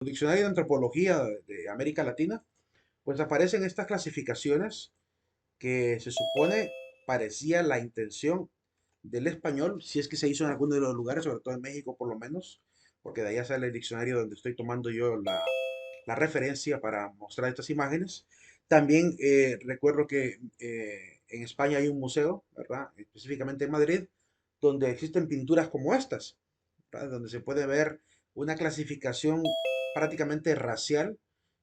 diccionario de antropología de América Latina, pues aparecen estas clasificaciones que se supone parecía la intención del español, si es que se hizo en alguno de los lugares, sobre todo en México por lo menos, porque de allá sale el diccionario donde estoy tomando yo la referencia para mostrar estas imágenes. También recuerdo que en España hay un museo, ¿verdad? Específicamente en Madrid, donde existen pinturas como estas, ¿verdad? Donde se puede ver una clasificación prácticamente racial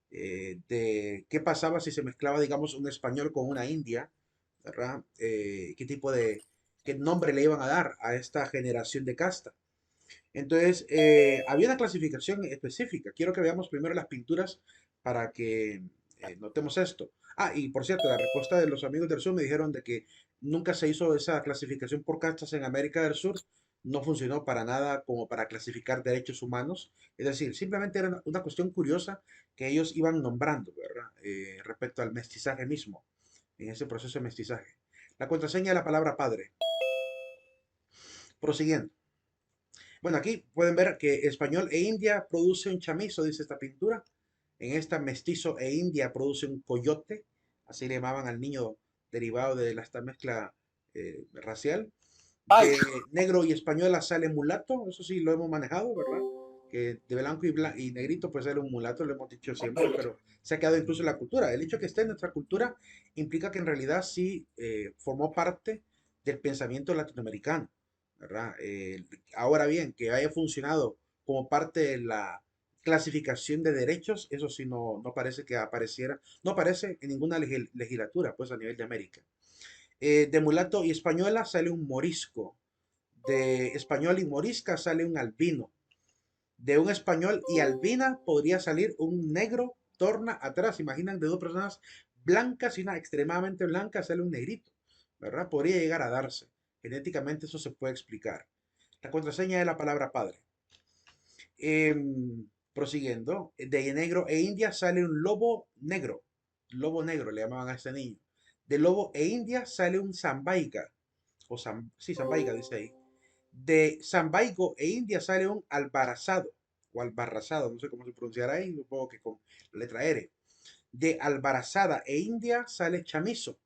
de qué pasaba si se mezclaba, digamos, un español con una india, ¿verdad? ¿Qué tipo de, qué nombre le iban a dar a esta generación de casta? Entonces, había una clasificación específica. Quiero que veamos primero las pinturas para que notemos esto. Ah, y por cierto, la respuesta de los amigos del sur me dijeron de que nunca se hizo esa clasificación por castas en América del Sur. No funcionó para nada como para clasificar derechos humanos. Es decir, simplemente era una cuestión curiosa que ellos iban nombrando, ¿verdad? Respecto al mestizaje mismo, en ese proceso de mestizaje. La contraseña de la palabra padre. Prosiguiendo. Bueno, aquí pueden ver que español e India produce un chamizo, dice esta pintura. En esta mestizo e India produce un coyote, así le llamaban al niño derivado de esta mezcla racial. Ay, De negro y española sale mulato, eso sí lo hemos manejado, ¿verdad? Que de blanco y negrito pues sale un mulato, lo hemos dicho siempre, pero se ha quedado incluso en la cultura. El hecho que esté en nuestra cultura implica que en realidad sí formó parte del pensamiento latinoamericano, ¿verdad? Ahora bien, que haya funcionado como parte de la clasificación de derechos, eso sí no parece que apareciera, no aparece en ninguna legislatura pues a nivel de América. De mulato y española sale un morisco. De español y morisca sale un albino. De un español y albina podría salir un negro torna atrás. Imaginan de dos personas blancas y una extremadamente blanca sale un negrito, ¿verdad? Podría llegar a darse. Genéticamente eso se puede explicar. La contraseña de la palabra padre. Prosiguiendo, de negro e india sale un lobo negro. Lobo negro le llamaban a este niño. De lobo e india sale un zambaiga. Sí, zambaiga dice ahí. De zambaigo e india sale un albarazado. O albarrazado, no sé cómo se pronunciará ahí, supongo que con letra R. De albarazada e india sale chamizo.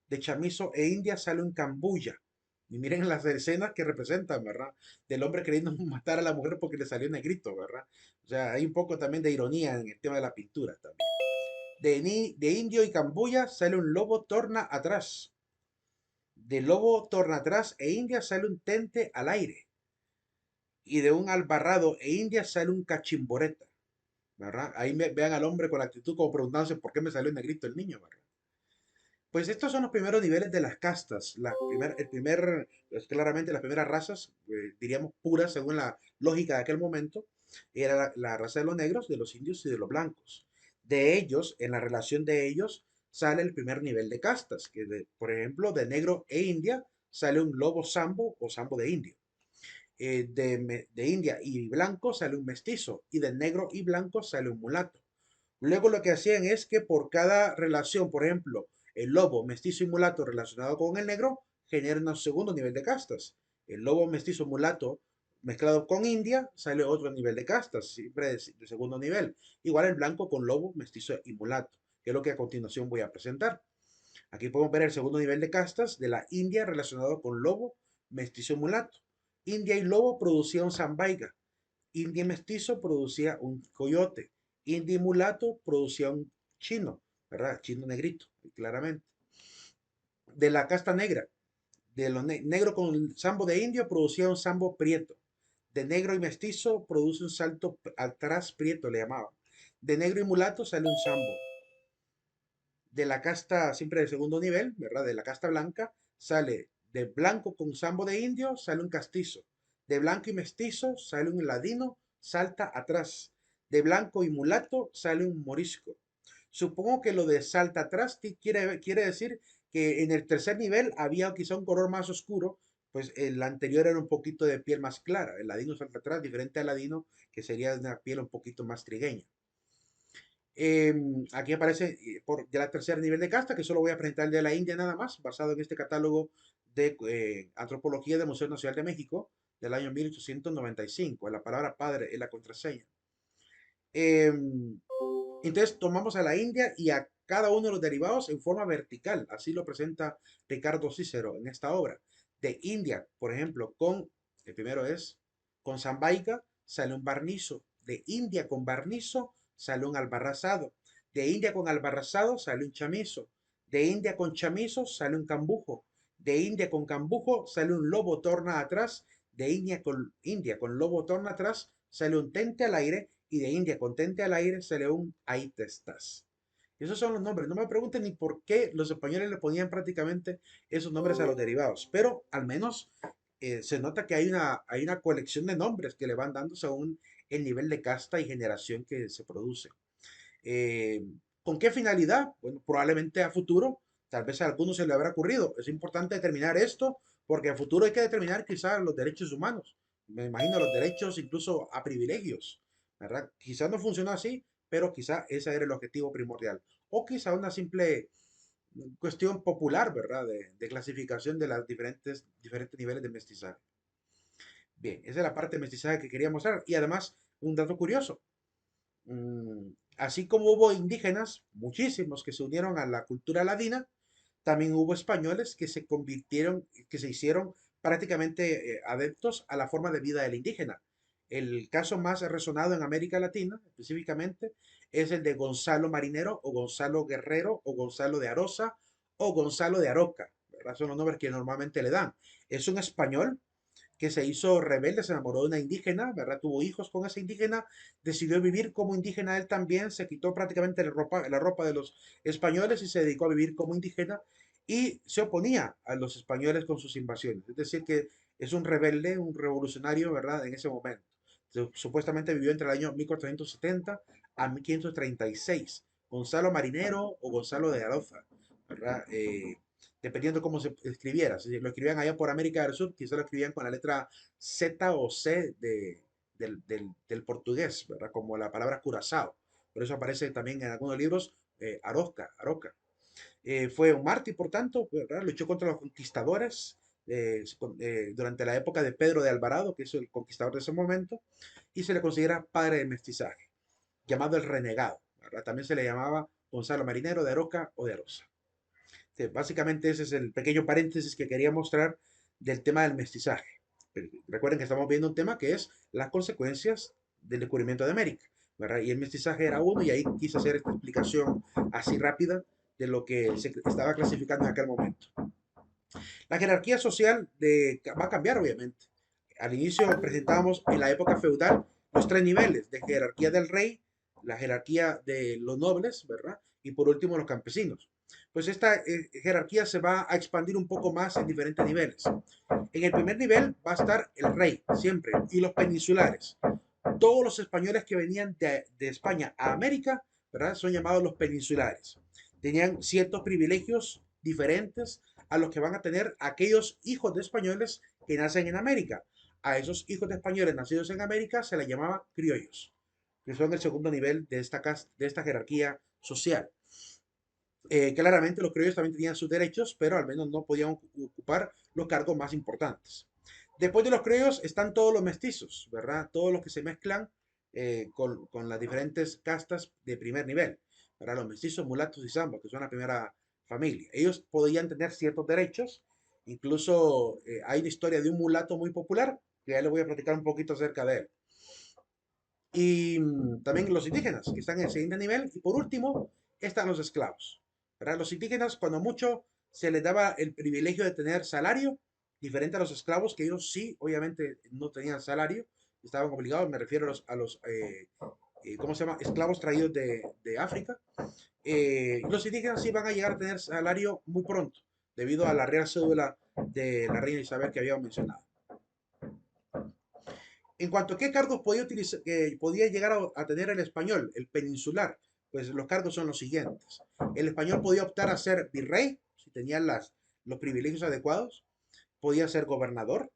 De chamizo e india sale un cambuya. Y miren las escenas que representan, ¿verdad? Del hombre queriendo matar a la mujer porque le salió negrito, ¿verdad? O sea, hay un poco también de ironía en el tema de la pintura también. De indio y cambuya sale un lobo torna atrás. De lobo torna atrás e india sale un tente al aire. Y de un albarrado e india sale un cachimboreta, ¿verdad? Ahí vean al hombre con la actitud como preguntándose por qué me salió negrito el niño, ¿verdad? Pues estos son los primeros niveles de las castas. Pues claramente las primeras razas, diríamos puras según la lógica de aquel momento, era la raza de los negros, de los indios y de los blancos. De ellos, en la relación de ellos, sale el primer nivel de castas, por ejemplo, de negro e india sale un lobo sambo o sambo de indio. De India y blanco sale un mestizo y de negro y blanco sale un mulato. Luego lo que hacían es que por cada relación, por ejemplo, el lobo, mestizo y mulato relacionado con el negro, generan un segundo nivel de castas. El lobo, mestizo, mulato mezclado con India, sale otro nivel de castas, siempre de segundo nivel. Igual el blanco con lobo, mestizo y mulato, que es lo que a continuación voy a presentar. Aquí podemos ver el segundo nivel de castas de la India relacionado con lobo, mestizo y mulato. India y lobo producían un zambaiga. India y mestizo producía un coyote. India y mulato producía un chino, ¿verdad? Chino negrito, claramente. De la casta negra, de los negro con sambo de indio producía un sambo prieto. De negro y mestizo produce un salto atrás prieto, le llamaban. De negro y mulato sale un sambo. De la casta siempre de segundo nivel, ¿verdad? De la casta blanca, sale de blanco con sambo de indio, sale un castizo. De blanco y mestizo sale un ladino, salta atrás. De blanco y mulato sale un morisco. Supongo que lo de salta atrás quiere decir que en el tercer nivel había quizá un color más oscuro, pues el anterior era un poquito de piel más clara. El ladino salta atrás, diferente al ladino, que sería de una piel un poquito más trigueña. Aquí aparece ya la tercer nivel de casta, que solo voy a presentar el de la India nada más, basado en este catálogo de antropología del Museo Nacional de México del año 1895. La palabra padre es la contraseña. Em, entonces tomamos a la India y a cada uno de los derivados en forma vertical. Así lo presenta Ricardo Cícero en esta obra. De India, por ejemplo, el primero es, con Sambaika sale un barnizo. De India con barnizo sale un albarrazado. De India con albarrazado sale un chamizo. De India con chamizo sale un cambujo. De India con cambujo sale un lobo torna atrás. De India con lobo torna atrás sale un tente al aire y de India con tente al aire sale un ahí te estás. Esos son los nombres. No me pregunten ni por qué los españoles le ponían prácticamente esos nombres a los derivados, pero al menos se nota que hay una colección de nombres que le van dando según el nivel de casta y generación que se produce. Eh, ¿Con qué finalidad? Bueno, probablemente a futuro, tal vez a algunos se le habrá ocurrido. Es importante determinar esto porque a futuro hay que determinar quizás los derechos humanos. Me imagino los derechos incluso a privilegios, ¿verdad? Quizás no funcionó así, pero quizás ese era el objetivo primordial. O quizá una simple cuestión popular, ¿verdad? De clasificación de los diferentes niveles de mestizaje. Bien, esa es la parte de mestizaje que quería mostrar. Y además, un dato curioso. Así como hubo indígenas, muchísimos que se unieron a la cultura ladina, también hubo españoles que se convirtieron, que se hicieron prácticamente adeptos a la forma de vida del indígena. El caso más resonado en América Latina, específicamente, es el de Gonzalo Marinero o Gonzalo Guerrero o Gonzalo de Arosa o Gonzalo de Aroca, ¿verdad? Son los nombres que normalmente le dan. Es un español que se hizo rebelde, se enamoró de una indígena, ¿verdad? Tuvo hijos con esa indígena, decidió vivir como indígena él también, se quitó prácticamente la ropa de los españoles y se dedicó a vivir como indígena y se oponía a los españoles con sus invasiones. Es decir, que es un rebelde, un revolucionario, ¿verdad? En ese momento. Supuestamente vivió entre el año 1470 a 1536. Gonzalo Marinero o Gonzalo de Aroza, ¿verdad? Dependiendo cómo se escribiera. Si lo escribían allá por América del Sur, quizás lo escribían con la letra Z o C del portugués, ¿verdad? Como la palabra curazao. Por eso aparece también en algunos libros Aroca. Fue un mártir, por tanto, ¿verdad? Luchó contra los conquistadores durante la época de Pedro de Alvarado, que es el conquistador de ese momento, y se le considera padre del mestizaje, llamado el renegado, ¿verdad? También se le llamaba Gonzalo Marinero de Aroca o de Arosa. Sí, básicamente ese es el pequeño paréntesis que quería mostrar del tema del mestizaje. Pero recuerden que estamos viendo un tema que es las consecuencias del descubrimiento de América, ¿verdad? Y el mestizaje era uno, y ahí quise hacer esta explicación así rápida de lo que se estaba clasificando en aquel momento. La jerarquía social va a cambiar, obviamente. Al inicio presentábamos en la época feudal los tres niveles de jerarquía del rey, la jerarquía de los nobles, ¿verdad? Y por último los campesinos. Pues esta jerarquía se va a expandir un poco más en diferentes niveles. En el primer nivel va a estar el rey, siempre, y los peninsulares. Todos los españoles que venían de España a América, ¿verdad? Son llamados los peninsulares. Tenían ciertos privilegios diferentes a los que van a tener aquellos hijos de españoles que nacen en América. A esos hijos de españoles nacidos en América se les llamaba criollos, que son el segundo nivel de esta jerarquía social. Claramente los criollos también tenían sus derechos, pero al menos no podían ocupar los cargos más importantes. Después de los criollos están todos los mestizos, ¿verdad? Todos los que se mezclan con las diferentes castas de primer nivel, ¿verdad? Los mestizos, mulatos y zambos, que son la primera familia. Ellos podían tener ciertos derechos, incluso hay una historia de un mulato muy popular, que ya les voy a platicar un poquito acerca de él. Y también los indígenas, que están en el siguiente nivel. Y por último, están los esclavos. ¿Verdad? Los indígenas, cuando mucho, se les daba el privilegio de tener salario, diferente a los esclavos, que ellos sí, obviamente, no tenían salario, estaban obligados, me refiero a los ¿cómo se llama? Esclavos traídos de África. Los indígenas sí van a llegar a tener salario muy pronto, debido a la real cédula de la reina Isabel que habíamos mencionado. En cuanto a qué cargos podía llegar a tener el español, el peninsular, pues los cargos son los siguientes. El español podía optar a ser virrey, si tenía los privilegios adecuados, podía ser gobernador.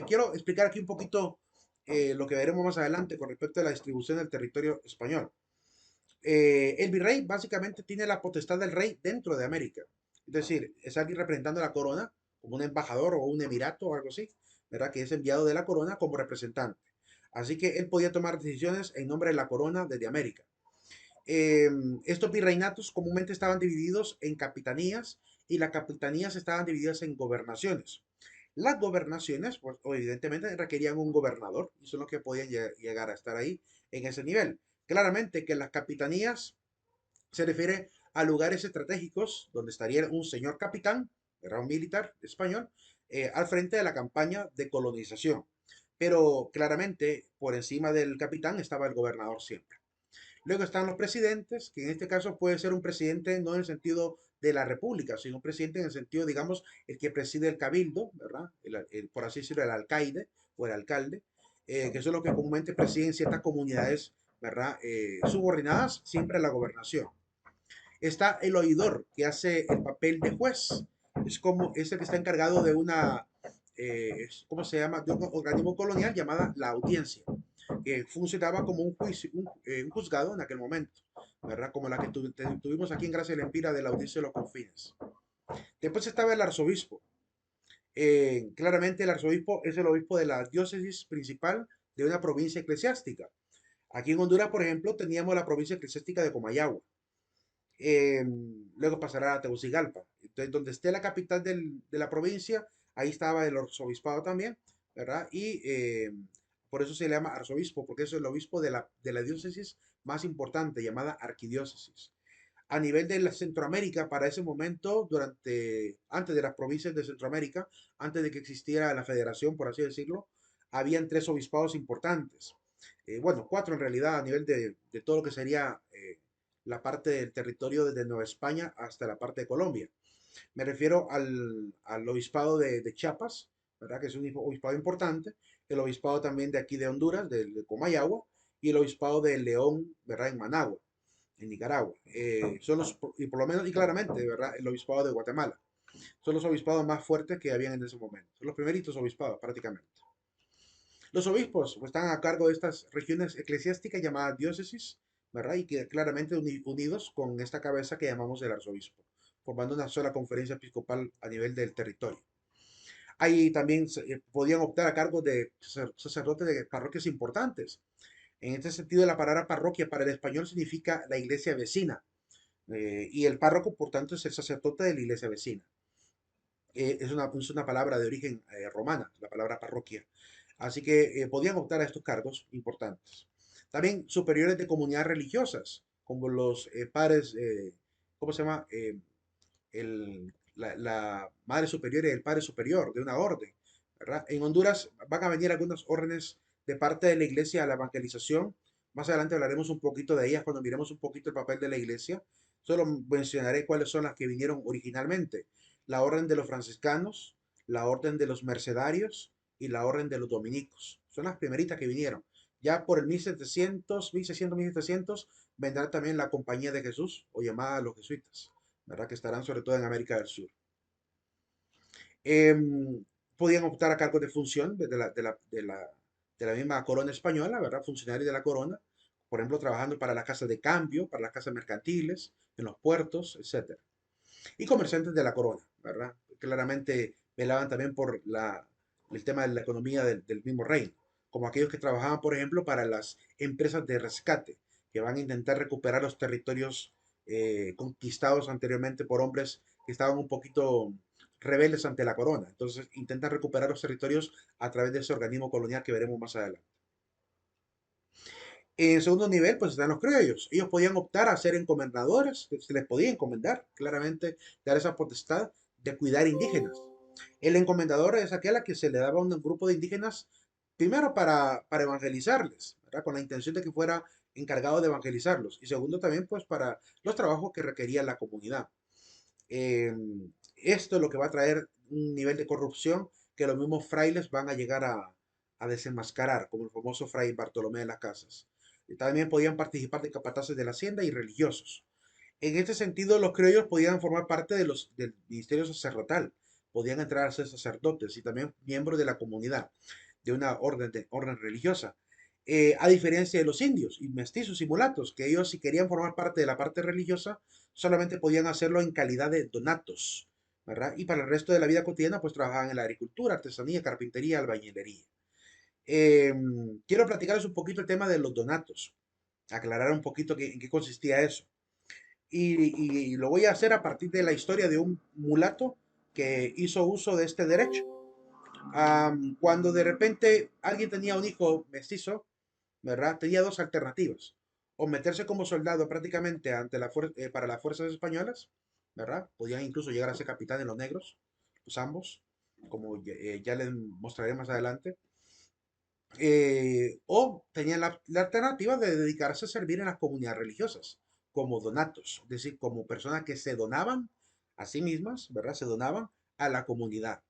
Quiero explicar aquí un poquito lo que veremos más adelante con respecto a la distribución del territorio español. El virrey básicamente tiene la potestad del rey dentro de América. Es decir, es alguien representando la corona, como un embajador o un emirato o algo así, ¿verdad? Que es enviado de la corona como representante. Así que él podía tomar decisiones en nombre de la corona desde América. Eh, Estos virreinatos comúnmente estaban divididos en capitanías y las capitanías estaban divididas en gobernaciones. Las gobernaciones, pues evidentemente requerían un gobernador y son los que podían llegar a estar ahí en ese nivel. Claramente que las capitanías se refiere a lugares estratégicos donde estaría un señor capitán, era un militar español, al frente de la campaña de colonización. Pero claramente por encima del capitán estaba el gobernador siempre. Luego están los presidentes, que en este caso puede ser un presidente no en el sentido de la república, sino un presidente en el sentido, digamos, el que preside el cabildo, ¿verdad? Por así decirlo, el alcaide o el alcalde, que son los que comúnmente presiden ciertas comunidades, ¿verdad? Subordinadas siempre a la gobernación. Está el oidor, que hace el papel de juez. Es el que está encargado de una, ¿cómo se llama? De un organismo colonial llamada la audiencia, que funcionaba como un juicio, un juzgado en aquel momento, ¿verdad? Como la que tuvimos aquí en Gracia de la Empira de la audiencia de los confines. Después estaba el arzobispo. Claramente el arzobispo es el obispo de la diócesis principal de una provincia eclesiástica. Aquí en Honduras, por ejemplo, teníamos la provincia eclesiástica de Comayagua. eh, Luego pasará a Tegucigalpa. Entonces, donde esté la capital de la provincia, ahí estaba el arzobispado también, ¿verdad? Y por eso se le llama arzobispo, porque es el obispo de la diócesis más importante, llamada arquidiócesis. A nivel de la Centroamérica, para ese momento, antes de las provincias de Centroamérica, antes de que existiera la federación, por así decirlo, habían tres obispados importantes. Bueno, cuatro en realidad, a nivel de todo lo que sería la parte del territorio desde Nueva España hasta la parte de Colombia. Me refiero al obispado de Chiapas, ¿verdad? Que es un obispado importante, el obispado también de aquí de Honduras, de Comayagua, y el obispado de León, ¿verdad? En Managua, en Nicaragua. Son los, y por lo menos, y claramente, ¿verdad? El obispado de Guatemala. Son los obispados más fuertes que habían en ese momento. Son los primeritos obispados, prácticamente. Los obispos pues, están a cargo de estas regiones eclesiásticas llamadas diócesis, ¿verdad? Y que claramente unidos con esta cabeza que llamamos el arzobispo, formando una sola conferencia episcopal a nivel del territorio. Ahí también podían optar a cargo de sacerdotes de parroquias importantes. En este sentido, la palabra parroquia para el español significa la iglesia vecina, y el párroco, por tanto, es el sacerdote de la iglesia vecina. Es una palabra de origen romana, la palabra parroquia. Así que podían optar a estos cargos importantes. También superiores de comunidades religiosas, como los padres, ¿cómo se llama? La madre superior y el padre superior de una orden, ¿verdad? En Honduras van a venir algunas órdenes de parte de la iglesia a la evangelización. Más adelante hablaremos un poquito de ellas cuando miremos un poquito el papel de la iglesia. Solo mencionaré cuáles son las que vinieron originalmente. La orden de los franciscanos, la orden de los mercedarios y la orden de los dominicos. Son las primeritas que vinieron. Ya por el 1700, 1600, 1700 vendrá también la Compañía de Jesús o llamada los jesuitas, ¿verdad? Que estarán sobre todo en América del Sur. Em, Podían optar a cargos de función de la misma corona española, ¿verdad? Funcionarios de la corona, por ejemplo, trabajando para las casas de cambio, para las casas mercantiles, en los puertos, etcétera. Y comerciantes de la corona, ¿verdad? Claramente velaban también por el tema de la economía del mismo reino, como aquellos que trabajaban, por ejemplo, para las empresas de rescate, que van a intentar recuperar los territorios conquistados anteriormente por hombres que estaban un poquito rebeldes ante la corona. Entonces intentan recuperar los territorios a través de ese organismo colonial que veremos más adelante. En segundo nivel, pues están los criollos. Ellos podían optar a ser encomendadores, se les podía encomendar, claramente, dar esa potestad de cuidar indígenas. El encomendador es aquel a que se le daba a un grupo de indígenas, primero para evangelizarles, ¿verdad? Con la intención de que fuera encargado de evangelizarlos. Y segundo, también, pues, para los trabajos que requería la comunidad. Eh, Esto es lo que va a traer un nivel de corrupción que los mismos frailes van a llegar a desenmascarar, como el famoso fray Bartolomé de las Casas. Y también podían participar de capataces de la hacienda y religiosos. En este sentido, los criollos podían formar parte del ministerio sacerdotal, podían entrar a ser sacerdotes y también miembros de la comunidad, de una orden religiosa. A diferencia de los indios y mestizos y mulatos, que ellos si querían formar parte de la parte religiosa, solamente podían hacerlo en calidad de donatos, ¿verdad? Y para el resto de la vida cotidiana, pues trabajaban en la agricultura, artesanía, carpintería, albañilería. Quiero platicarles un poquito el tema de los donatos, aclarar un poquito en qué consistía eso. Y lo voy a hacer a partir de la historia de un mulato que hizo uso de este derecho. Cuando de repente alguien tenía un hijo mestizo, ¿verdad? Tenía dos alternativas. O meterse como soldado prácticamente para las fuerzas españolas, ¿verdad? Podían incluso llegar a ser capitanes los negros, los ambos, como ya les mostraré más adelante. O tenían la alternativa de dedicarse a servir en las comunidades religiosas, como donatos, es decir, como personas que se donaban a sí mismas, ¿verdad? Se donaban a la comunidad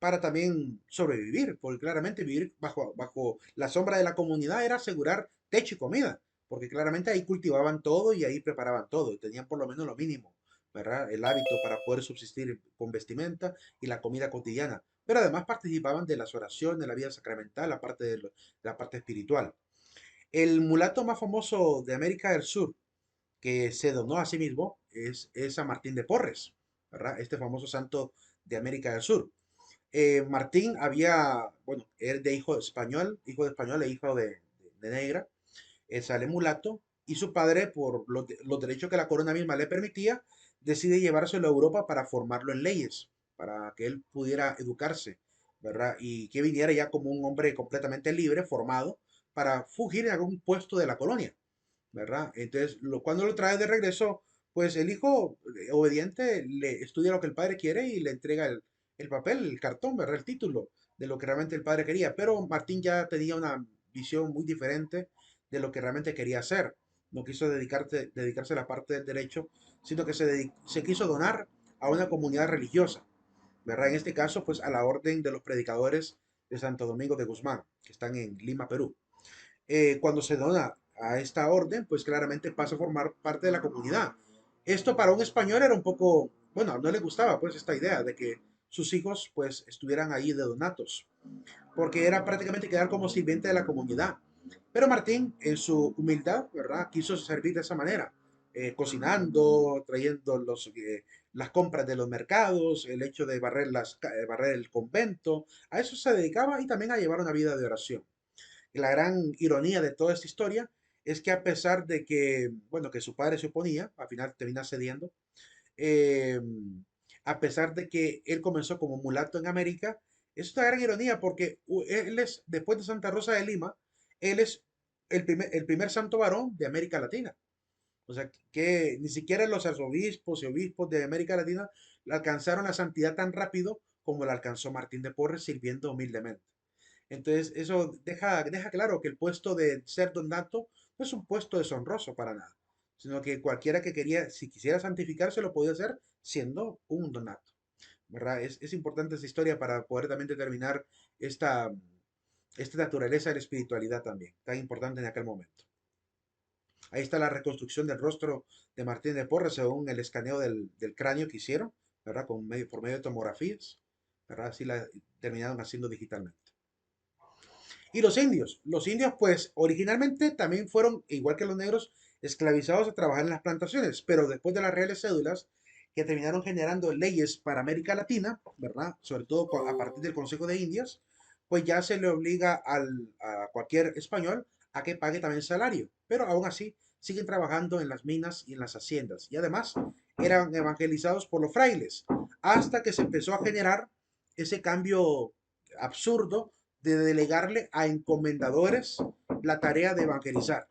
para también sobrevivir, porque claramente vivir bajo la sombra de la comunidad era asegurar techo y comida, porque claramente ahí cultivaban todo y ahí preparaban todo, y tenían por lo menos lo mínimo, ¿verdad? El hábito para poder subsistir con vestimenta y la comida cotidiana. Pero además participaban de las oraciones, de la vida sacramental, la parte espiritual. El mulato más famoso de América del Sur, que se donó a sí mismo, es San Martín de Porres, ¿verdad? Este famoso santo de América del Sur. Martín bueno, es de hijo de español e hijo de negra, sale mulato, y su padre, por los derechos que la corona misma le permitía, decide llevárselo a Europa para formarlo en leyes, para que él pudiera educarse, ¿verdad? Y que viniera ya como un hombre completamente libre, formado, para fugir en algún puesto de la colonia, ¿verdad? Entonces, cuando lo trae de regreso, pues el hijo obediente le estudia lo que el padre quiere y le entrega el papel, el cartón, ¿verdad? El título de lo que realmente el padre quería. Pero Martín ya tenía una visión muy diferente de lo que realmente quería hacer. No quiso dedicarse a la parte del derecho, sino que se quiso donar a una comunidad religiosa, ¿verdad? En este caso, pues a la orden de los predicadores de Santo Domingo de Guzmán, que están en Lima, Perú. Cuando se dona a esta orden, pues claramente pasa a formar parte de la comunidad. Esto para un español era un poco, bueno, no le gustaba pues esta idea de que sus hijos pues estuvieran ahí de donatos, porque era prácticamente quedar como sirviente de la comunidad. Pero Martín, en su humildad, ¿verdad? Quiso servir de esa manera, cocinando, trayendo las compras de los mercados, el hecho de barrer el convento, a eso se dedicaba y también a llevar una vida de oración. Y la gran ironía de toda esta historia es que a pesar de que, bueno, que su padre se oponía, al final termina cediendo, eh, a pesar de que él comenzó como mulato en América, es una gran ironía porque él es, después de Santa Rosa de Lima, él es el primer santo varón de América Latina. O sea, que ni siquiera los arzobispos y obispos de América Latina alcanzaron la santidad tan rápido como la alcanzó Martín de Porres sirviendo humildemente. Entonces, eso deja claro que el puesto de ser donato no es un puesto deshonroso para nada, sino que cualquiera que quería, si quisiera santificarse, lo podía hacer siendo un donato, ¿verdad? Es importante esa historia para poder también determinar esta, esta naturaleza de la espiritualidad también, tan importante en aquel momento. Ahí está la reconstrucción del rostro de Martín de Porres según el escaneo del cráneo que hicieron, ¿verdad? Por medio de tomografías, ¿verdad? Así la terminaron haciendo digitalmente. Y los indios pues originalmente también fueron, igual que los negros, esclavizados a trabajar en las plantaciones, pero después de las reales cédulas que terminaron generando leyes para América Latina, ¿verdad? Sobre todo a partir del Consejo de Indias, pues ya se le obliga a cualquier español a que pague también salario, pero aún así siguen trabajando en las minas y en las haciendas y además eran evangelizados por los frailes hasta que se empezó a generar ese cambio absurdo de delegarle a encomendadores la tarea de evangelizar.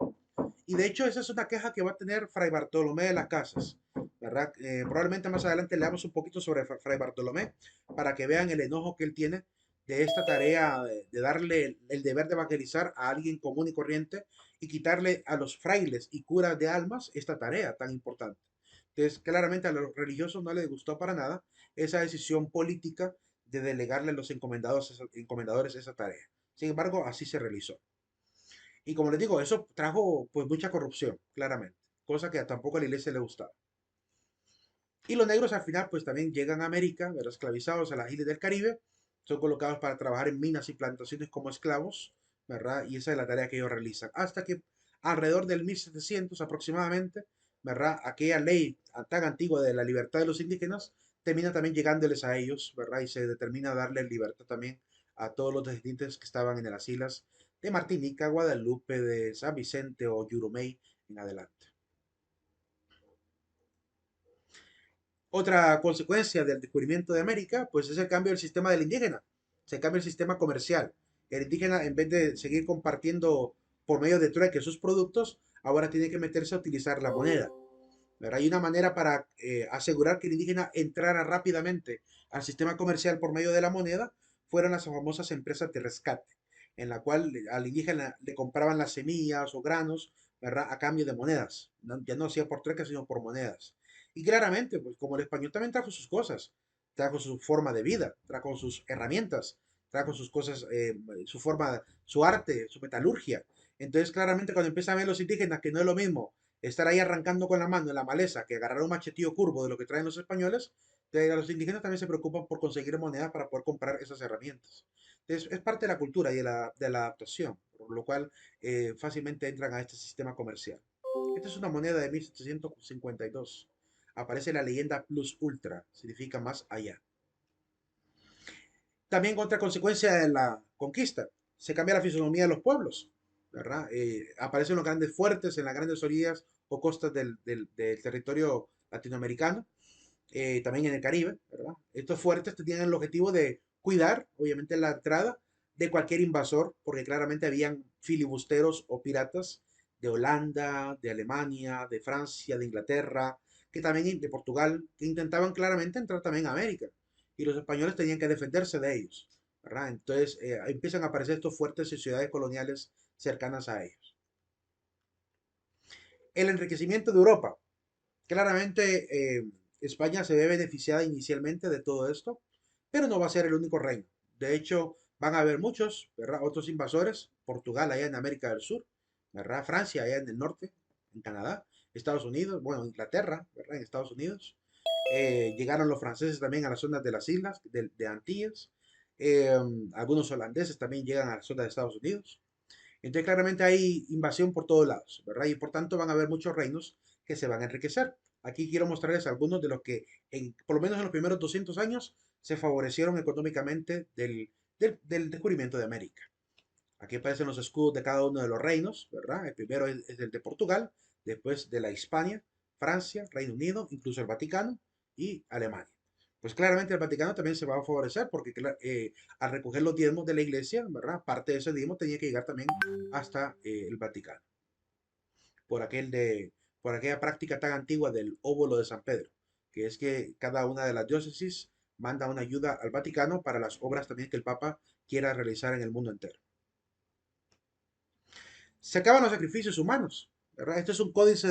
Y de hecho esa es una queja que va a tener Fray Bartolomé de las Casas, ¿verdad? Probablemente más adelante leamos un poquito sobre Fray Bartolomé para que vean el enojo que él tiene de esta tarea de darle el deber de evangelizar a alguien común y corriente y quitarle a los frailes y curas de almas esta tarea tan importante. Entonces, claramente a los religiosos no les gustó para nada esa decisión política de delegarle a los encomendadores esa tarea. Sin embargo, así se realizó. Y como les digo, eso trajo pues mucha corrupción, claramente, cosa que tampoco a la iglesia le gustaba. Y los negros al final pues también llegan a América, ¿verdad? Esclavizados a las islas del Caribe, son colocados para trabajar en minas y plantaciones como esclavos, ¿verdad? Y esa es la tarea que ellos realizan. Hasta que alrededor del 1700 aproximadamente, ¿verdad? Aquella ley tan antigua de la libertad de los indígenas termina también llegándoles a ellos, ¿verdad? Y se determina darle libertad también a todos los descendientes que estaban en las islas de Martinica, Guadalupe, de San Vicente o Yurumey en adelante. Otra consecuencia del descubrimiento de América, pues es el cambio del sistema del indígena. Se cambia el sistema comercial. El indígena, en vez de seguir compartiendo por medio de trueque sus productos, ahora tiene que meterse a utilizar la moneda. ¿Verdad? Hay una manera para asegurar que el indígena entrara rápidamente al sistema comercial por medio de la moneda, fueron las famosas empresas de rescate, en la cual al indígena le compraban las semillas o granos, ¿verdad? A cambio de monedas. Ya no hacía por trueque, sino por monedas. Y claramente, pues como el español también trajo sus cosas, trajo su forma de vida, trajo sus herramientas, trajo sus cosas, su forma, su arte, su metalurgia. Entonces, claramente, cuando empiezan a ver los indígenas que no es lo mismo estar ahí arrancando con la mano en la maleza que agarrar un machetillo curvo de lo que traen los españoles, los indígenas también se preocupan por conseguir monedas para poder comprar esas herramientas. Entonces, es parte de la cultura y de la adaptación, por lo cual fácilmente entran a este sistema comercial. Esta es una moneda de 1752. Aparece la leyenda plus ultra, significa más allá. También otra consecuencia de la conquista, se cambia la fisonomía de los pueblos, ¿verdad? Aparecen los grandes fuertes en las grandes orillas o costas del territorio latinoamericano, también en el Caribe, ¿verdad? Estos fuertes tienen el objetivo de cuidar, obviamente, la entrada de cualquier invasor, porque claramente habían filibusteros o piratas de Holanda, de Alemania, de Francia, de Inglaterra, que también de Portugal, que intentaban claramente entrar también a América. Y los españoles tenían que defenderse de ellos, ¿verdad? Entonces empiezan a aparecer estos fuertes y ciudades coloniales cercanas a ellos. El enriquecimiento de Europa. Claramente, España se ve beneficiada inicialmente de todo esto, pero no va a ser el único reino. De hecho, van a haber muchos, ¿verdad? Otros invasores, Portugal allá en América del Sur, ¿verdad? Francia allá en el norte, en Canadá, Estados Unidos, bueno, Inglaterra, ¿verdad? En Estados Unidos. Llegaron los franceses también a las zonas de las islas, de Antillas. Eh, Algunos holandeses también llegan a las zonas de Estados Unidos. Entonces, claramente hay invasión por todos lados, ¿verdad? Y por tanto van a haber muchos reinos que se van a enriquecer. Aquí quiero mostrarles algunos de los que, por lo menos en los primeros 200 años, se favorecieron económicamente del descubrimiento de América. Aquí aparecen los escudos de cada uno de los reinos, ¿verdad? El primero es el de Portugal, después de la Hispania, Francia, Reino Unido, incluso el Vaticano y Alemania. Pues claramente el Vaticano también se va a favorecer porque al recoger los diezmos de la iglesia, ¿verdad? Parte de ese diezmo tenía que llegar también hasta el Vaticano, por, aquel de, por aquella práctica tan antigua del óbolo de San Pedro, que es que cada una de las diócesis manda una ayuda al Vaticano para las obras también que el Papa quiera realizar en el mundo entero. Se acaban los sacrificios humanos, ¿verdad? Este es un códice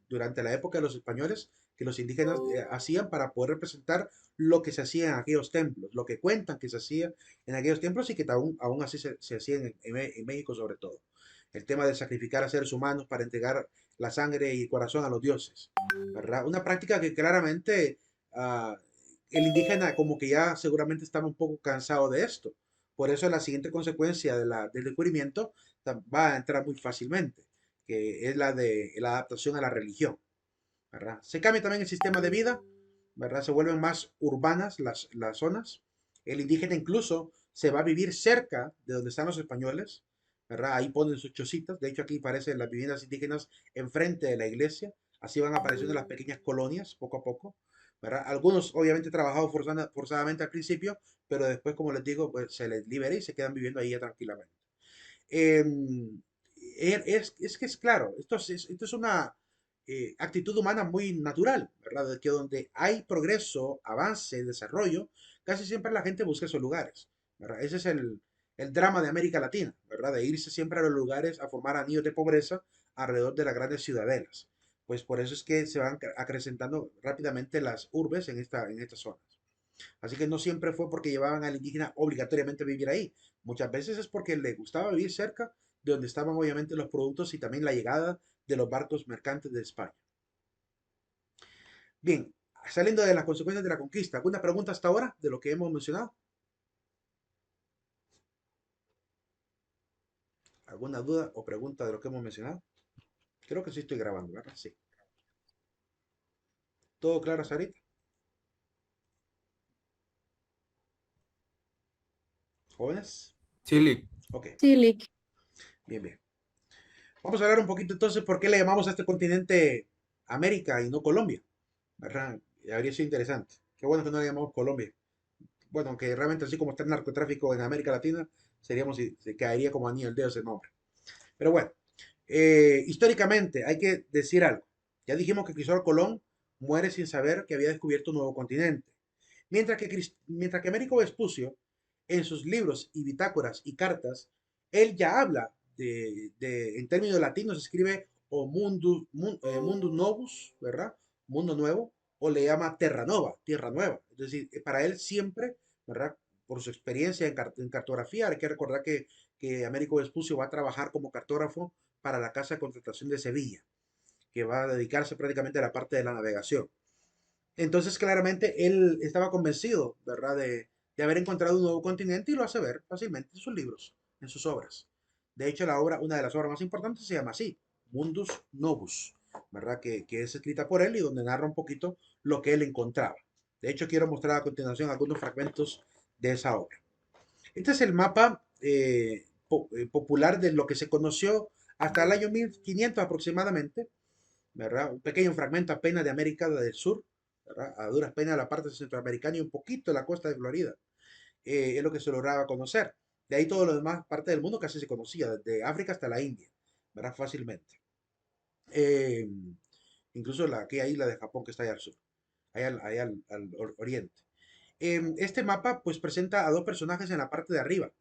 durante la época de los españoles que los indígenas hacían para poder representar lo que se hacía en aquellos templos, lo que cuentan que se hacía en aquellos templos y que aún así se hacía en México sobre todo. El tema de sacrificar a seres humanos para entregar la sangre y el corazón a los dioses, ¿verdad? Una práctica que claramente uh, el indígena como que ya seguramente estaba un poco cansado de esto. Por eso la siguiente consecuencia del descubrimiento va a entrar muy fácilmente, que es la de la adaptación a la religión, ¿verdad? Se cambia también el sistema de vida, ¿verdad? Se vuelven más urbanas las zonas. El indígena incluso se va a vivir cerca de donde están los españoles, ¿verdad? Ahí ponen sus chocitas. De hecho, aquí aparecen las viviendas indígenas enfrente de la iglesia. Así van apareciendo las pequeñas colonias poco a poco, ¿verdad? Algunos obviamente trabajados forzadamente al principio, pero después, como les digo, pues se les libera y se quedan viviendo ahí tranquilamente. Eh, es que es claro, esto es una actitud humana muy natural, ¿verdad? De que donde hay progreso, avance, desarrollo, casi siempre la gente busca esos lugares, ¿verdad? Ese es el drama de América Latina, ¿verdad? De irse siempre a los lugares a formar anillos de pobreza alrededor de las grandes ciudadelas. Pues por eso es que se van acrecentando rápidamente las urbes en estas zonas. Así que no siempre fue porque llevaban al indígena obligatoriamente a vivir ahí. Muchas veces es porque le gustaba vivir cerca de donde estaban obviamente los productos y también la llegada de los barcos mercantes de España. Bien, saliendo de las consecuencias de la conquista, ¿alguna pregunta hasta ahora de lo que hemos mencionado? ¿Alguna duda o pregunta de lo que hemos mencionado? Creo que sí estoy grabando, ¿verdad? Sí. ¿Todo claro, Sarita? ¿Jóvenes? Chile. Ok, Chile. bien, bien. Vamos a hablar un poquito entonces por qué le llamamos a este continente América y no Colombia, ¿verdad? Habría sido interesante. Qué bueno que no le llamamos Colombia. Bueno, aunque realmente así como está el narcotráfico en América Latina, se caería como anillo el dedo ese nombre. Pero bueno, históricamente hay que decir algo. Ya dijimos que Cristóbal Colón muere sin saber que había descubierto un nuevo continente. Mientras que Américo Vespucio, en sus libros y bitácoras y cartas, él ya habla en términos latinos, escribe o mundus novus, ¿verdad? Mundo nuevo, o le llama terra nova, tierra nueva. Es decir, para él siempre, ¿verdad? Por su experiencia en cartografía, hay que recordar que Américo Vespucio va a trabajar como cartógrafo para la Casa de Contratación de Sevilla, que va a dedicarse prácticamente a la parte de la navegación. Entonces, claramente, él estaba convencido, ¿verdad?, de haber encontrado un nuevo continente y lo hace ver fácilmente en sus libros, en sus obras. De hecho, una de las obras más importantes se llama así, Mundus Novus, ¿verdad?, que es escrita por él y donde narra un poquito lo que él encontraba. De hecho, quiero mostrar a continuación algunos fragmentos de esa obra. Este es el mapa popular de lo que se conoció hasta el año 1500 aproximadamente, ¿verdad? Un pequeño fragmento apenas de América del Sur, ¿verdad? A duras penas la parte centroamericana y un poquito la costa de Florida. Es lo que se lograba conocer. De ahí todo lo demás, parte del mundo casi se conocía, desde África hasta la India, ¿verdad? Fácilmente. Eh, Incluso aquella isla de Japón que está allá al sur, allá al oriente. Este mapa pues presenta a dos personajes en la parte de arriba.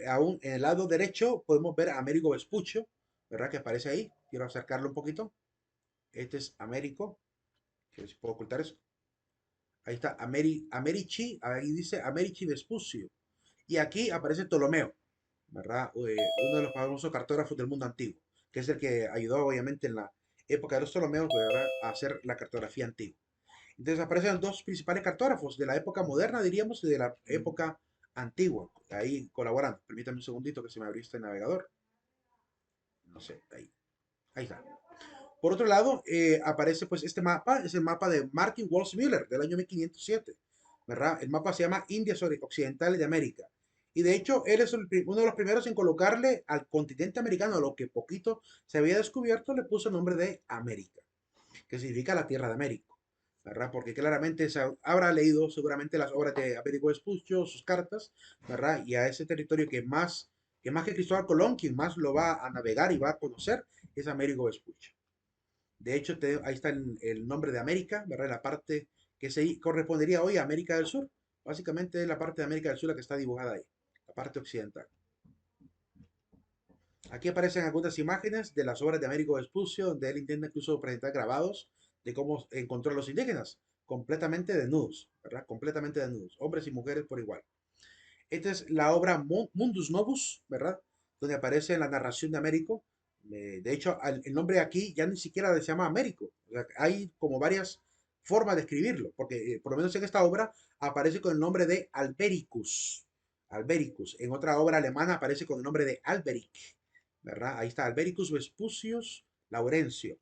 Aún en el lado derecho podemos ver a Américo Vespuccio, ¿verdad? Que aparece ahí. Quiero acercarlo un poquito. Este es Américo. A ver si puedo ocultar eso. Ahí está Americi, ahí dice Americi Vespucio. Y aquí aparece Ptolomeo, ¿verdad? Uno de los famosos cartógrafos del mundo antiguo, que es el que ayudó obviamente en la época de los Ptolomeos, ¿verdad?, a hacer la cartografía antigua. Entonces aparecen dos principales cartógrafos de la época moderna, diríamos, y de la época antigua, ahí colaborando. Permítame un segundito que se me abrió este navegador. No sé, ahí está. Por otro lado, aparece pues este mapa, es el mapa de Martin Walsh-Müller del año 1507, ¿verdad? El mapa se llama Indias Occidentales de América. Y de hecho, él es uno de los primeros en colocarle al continente americano, a lo que poquito se había descubierto, le puso el nombre de América, que significa la tierra de América, ¿verdad? Porque claramente se habrá leído seguramente las obras de Américo Vespucio, sus cartas, ¿verdad? Y a ese territorio que más que Cristóbal Colón, quien más lo va a navegar y va a conocer, es Américo Vespucio. De hecho, ahí está el nombre de América, ¿verdad? La parte que se correspondería hoy a América del Sur. Básicamente es la parte de América del Sur la que está dibujada ahí, la parte occidental. Aquí aparecen algunas imágenes de las obras de Américo Vespucio, donde él intenta incluso presentar grabados de cómo encontró a los indígenas, completamente desnudos, ¿verdad? Completamente desnudos, hombres y mujeres por igual. Esta es la obra Mundus Novus, ¿verdad? Donde aparece la narración de Américo. De hecho, el nombre aquí ya ni siquiera se llama Américo. O sea, hay como varias formas de escribirlo, porque por lo menos en esta obra aparece con el nombre de Albericus. Albericus. En otra obra alemana aparece con el nombre de Alberic, ¿verdad? Ahí está Albericus Vespucius Laurencio.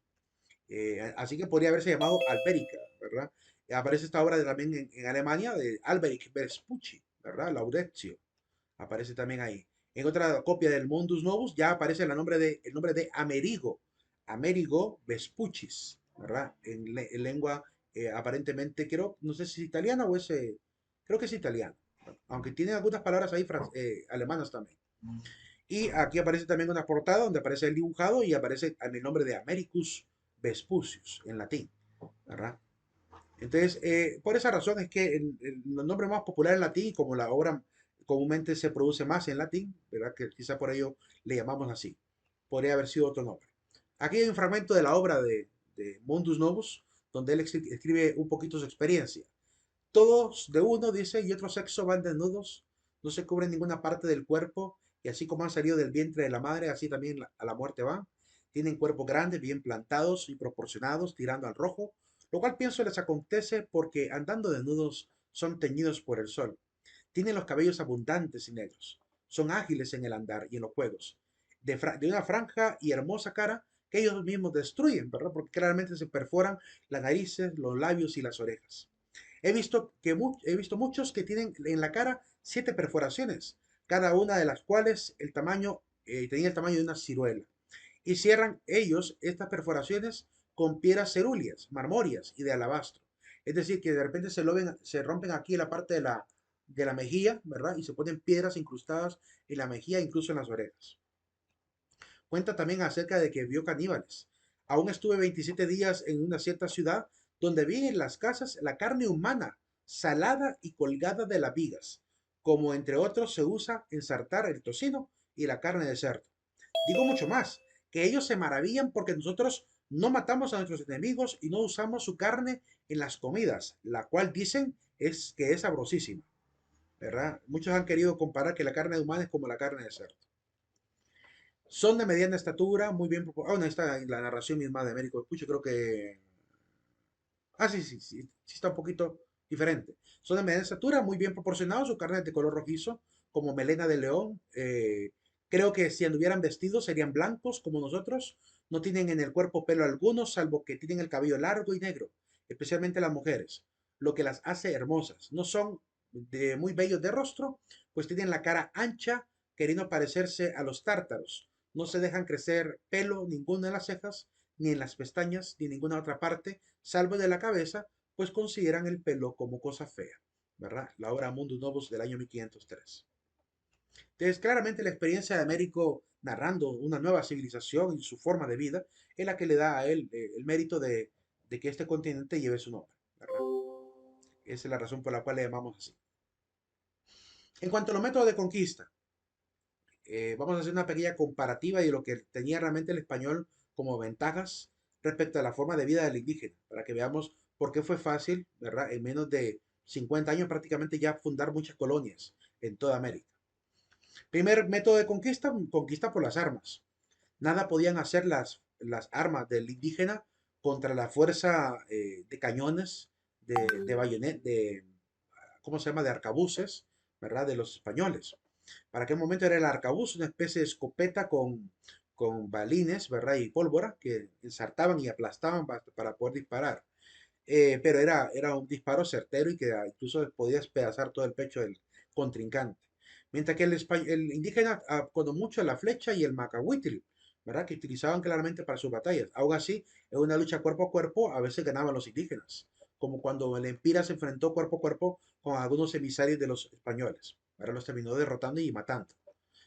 Así que podría haberse llamado Alberica, ¿verdad? Aparece esta obra también en Alemania de Alberic Vespucci, ¿verdad? Laurencio aparece también ahí. En otra copia del Mundus Novus ya aparece el nombre de Amerigo, Amerigo Vespuccis, ¿verdad? En lengua aparentemente, no sé si es italiana o creo que es italiano, aunque tiene algunas palabras ahí alemanas también. Y aquí aparece también una portada donde aparece el dibujado y aparece el nombre de Americus Vespucius en latín, ¿verdad? Entonces, por esa razón es que el nombre más popular en latín, como la obra comúnmente se produce más en latín, ¿verdad? Que quizá por ello le llamamos así. Podría haber sido otro nombre. Aquí hay un fragmento de la obra de Mundus Novus, donde él escribe un poquito su experiencia. Todos de uno, dice, y otro sexo van desnudos, no se cubren ninguna parte del cuerpo, y así como han salido del vientre de la madre, así también a la muerte van. Tienen cuerpos grandes, bien plantados y proporcionados, tirando al rojo, lo cual pienso les acontece porque andando desnudos son teñidos por el sol. Tienen los cabellos abundantes y negros. Son ágiles en el andar y en los juegos. De una franja y hermosa cara que ellos mismos destruyen, ¿verdad? Porque claramente se perforan las narices, los labios y las orejas. He visto muchos que tienen en la cara 7 perforaciones, cada una de las cuales tenía el tamaño de una ciruela. Y cierran ellos estas perforaciones con piedras cerúleas, marmóreas y de alabastro. Es decir, que de repente se rompen aquí en la parte de la mejilla, ¿verdad? Y se ponen piedras incrustadas en la mejilla, incluso en las orejas. Cuenta también acerca de que vio caníbales. Aún estuve 27 días en una cierta ciudad donde vi en las casas la carne humana, salada y colgada de las vigas, como entre otros se usa ensartar el tocino y la carne de cerdo. Digo mucho más, que ellos se maravillan porque nosotros no matamos a nuestros enemigos y no usamos su carne en las comidas, la cual dicen es que es sabrosísima, ¿verdad? Muchos han querido comparar que la carne humana es como la carne de cerdo. Son de mediana estatura, muy bien proporcionados. Bueno, está la narración misma de Américo Vespucci, creo que... Ah, sí está un poquito diferente. Son de mediana estatura, muy bien proporcionados, su carne es de color rojizo, como melena de león. Creo que si anduvieran vestidos serían blancos como nosotros. No tienen en el cuerpo pelo alguno, salvo que tienen el cabello largo y negro, especialmente las mujeres, lo que las hace hermosas. No son muy bellos de rostro, pues tienen la cara ancha, queriendo parecerse a los tártaros. No se dejan crecer pelo ninguno en las cejas, ni en las pestañas, ni en ninguna otra parte, salvo de la cabeza, pues consideran el pelo como cosa fea, ¿verdad? La obra Mundus Novus del año 1503. Entonces, claramente la experiencia de Américo narrando una nueva civilización y su forma de vida es la que le da a él el mérito de que este continente lleve su nombre, ¿verdad? Esa es la razón por la cual le llamamos así. En cuanto a los métodos de conquista, vamos a hacer una pequeña comparativa de lo que tenía realmente el español como ventajas respecto a la forma de vida del indígena, para que veamos por qué fue fácil, ¿verdad? En menos de 50 años prácticamente ya fundar muchas colonias en toda América. Primer método de conquista, conquista por las armas. Nada podían hacer las armas del indígena contra la fuerza de cañones, de bayonet, de, ¿cómo se llama?, de arcabuces, ¿verdad?, de los españoles. Para aquel momento era el arcabuz, una especie de escopeta con balines, ¿verdad? Y pólvora que ensartaban y aplastaban para poder disparar. Pero era un disparo certero y que incluso podía despedazar todo el pecho del contrincante. Mientras que el indígena, cuando mucho la flecha y el macahuitl, ¿verdad? Que utilizaban claramente para sus batallas. Aún así, en una lucha cuerpo a cuerpo, a veces ganaban los indígenas, como cuando el Empira se enfrentó cuerpo a cuerpo con algunos emisarios de los españoles. Ahora los terminó derrotando y matando.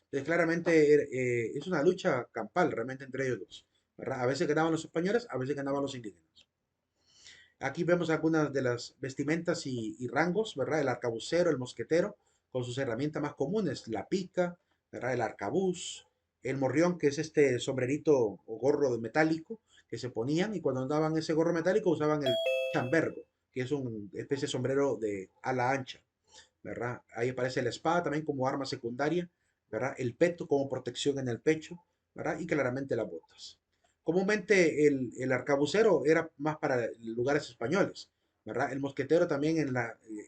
Entonces, claramente es una lucha campal realmente entre ellos dos, ¿verdad? A veces ganaban los españoles, a veces ganaban los indígenas. Aquí vemos algunas de las vestimentas y rangos, ¿verdad? El arcabucero, el mosquetero, con sus herramientas más comunes, la pica, ¿verdad? El arcabuz, el morrión, que es este sombrerito o gorro metálico que se ponían, y cuando andaban ese gorro metálico usaban el chambergo, que es una especie de sombrero de ala ancha, ¿verdad? Ahí aparece la espada también como arma secundaria, ¿verdad? El peto como protección en el pecho, ¿verdad? Y claramente las botas. Comúnmente el arcabucero era más para lugares españoles, ¿verdad? El mosquetero también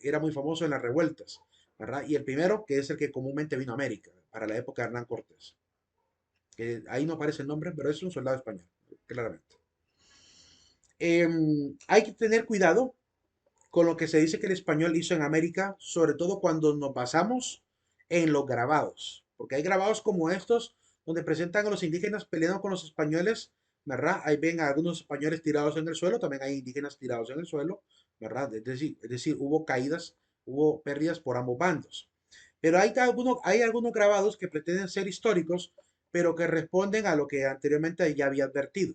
era muy famoso en las revueltas, ¿verdad? Y el primero, que es el que comúnmente vino a América, para la época de Hernán Cortés. Que ahí no aparece el nombre, pero es un soldado español, claramente. Hay que tener cuidado con lo que se dice que el español hizo en América, sobre todo cuando nos basamos en los grabados, porque hay grabados como estos donde presentan a los indígenas peleando con los españoles, ¿verdad? Ahí ven a algunos españoles tirados en el suelo, también hay indígenas tirados en el suelo, ¿verdad? Es decir, hubo caídas, hubo pérdidas por ambos bandos. Pero hay algunos grabados que pretenden ser históricos, pero que responden a lo que anteriormente ya había advertido,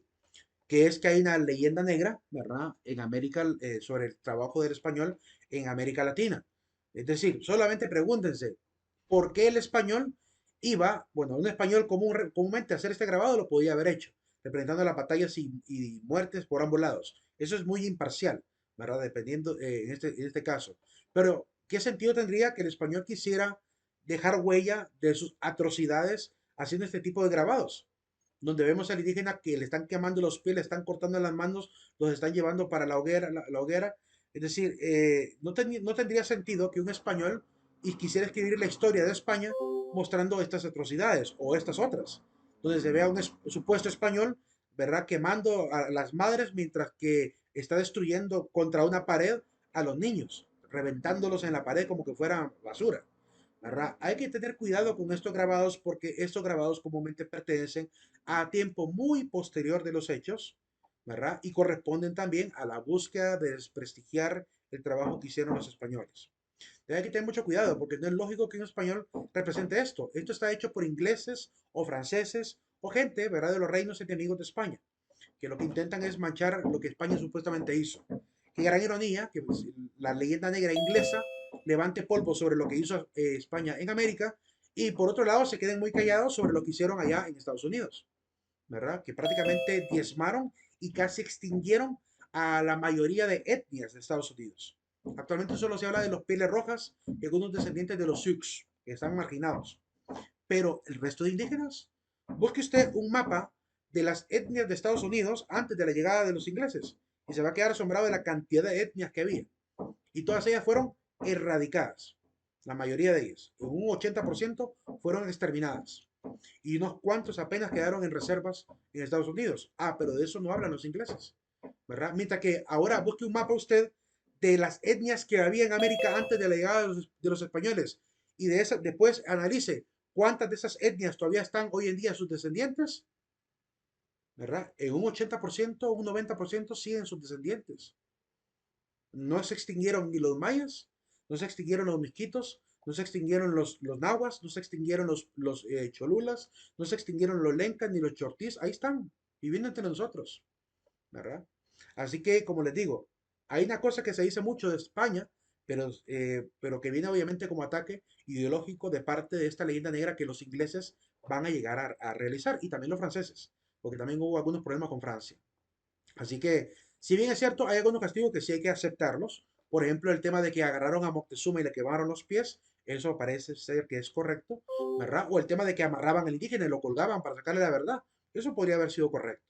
que es que hay una leyenda negra, ¿verdad? En América, sobre el trabajo del español en América Latina. Es decir, solamente pregúntense, ¿por qué el español bueno, un español comúnmente hacer este grabado lo podía haber hecho, representando las batallas y muertes por ambos lados? Eso es muy imparcial, ¿verdad? Dependiendo, en este caso. Pero, ¿qué sentido tendría que el español quisiera dejar huella de sus atrocidades haciendo este tipo de grabados? Donde vemos al indígena que le están quemando los pies, le están cortando las manos, los están llevando para la hoguera, la hoguera. Es decir, no tendría sentido que un español quisiera escribir la historia de España mostrando estas atrocidades o estas otras, donde se vea un supuesto español, ¿verdad?, quemando a las madres mientras que está destruyendo contra una pared a los niños, reventándolos en la pared como que fuera basura. ¿verdad? Hay que tener cuidado con estos grabados porque estos grabados comúnmente pertenecen a tiempo muy posterior de los hechos, ¿verdad? Y corresponden también a la búsqueda de desprestigiar el trabajo que hicieron los españoles. Hay que tener mucho cuidado porque no es lógico que un español represente esto. Esto está hecho por ingleses o franceses o gente, ¿verdad?, de los reinos enemigos de España, que lo que intentan es manchar lo que España supuestamente hizo. Qué gran ironía que pues, la leyenda negra inglesa levante polvo sobre lo que hizo España en América y por otro lado se queden muy callados sobre lo que hicieron allá en Estados Unidos, ¿verdad? Que prácticamente diezmaron y casi extinguieron a la mayoría de etnias de Estados Unidos. Actualmente solo se habla de los pieles rojas y algunos descendientes de los Sioux, que están marginados. Pero el resto de indígenas, busque usted un mapa de las etnias de Estados Unidos antes de la llegada de los ingleses y se va a quedar asombrado de la cantidad de etnias que había. Y todas ellas fueron erradicadas. La mayoría de ellas, en un 80%, fueron exterminadas. Y unos cuantos apenas quedaron en reservas en Estados Unidos. Ah, pero de eso no hablan los ingleses, ¿verdad? Mientras que ahora busque un mapa usted de las etnias que había en América antes de la llegada de los españoles y de esa, después analice cuántas de esas etnias todavía están hoy en día sus descendientes, ¿verdad? En un 80%, un 90% siguen sus descendientes. No se extinguieron ni los mayas, no se extinguieron los misquitos, no se extinguieron los nahuas, no se extinguieron los cholulas, no se extinguieron los lencas ni los chortís, ahí están, viviendo entre nosotros, ¿verdad? Así que, como les digo, hay una cosa que se dice mucho de España, pero que viene obviamente como ataque ideológico de parte de esta leyenda negra que los ingleses van a llegar a realizar y también los franceses, porque también hubo algunos problemas con Francia. Así que, si bien es cierto, hay algunos castigos que sí hay que aceptarlos. Por ejemplo, el tema de que agarraron a Moctezuma y le quemaron los pies, eso parece ser que es correcto, ¿verdad? O el tema de que amarraban al indígena y lo colgaban para sacarle la verdad, eso podría haber sido correcto.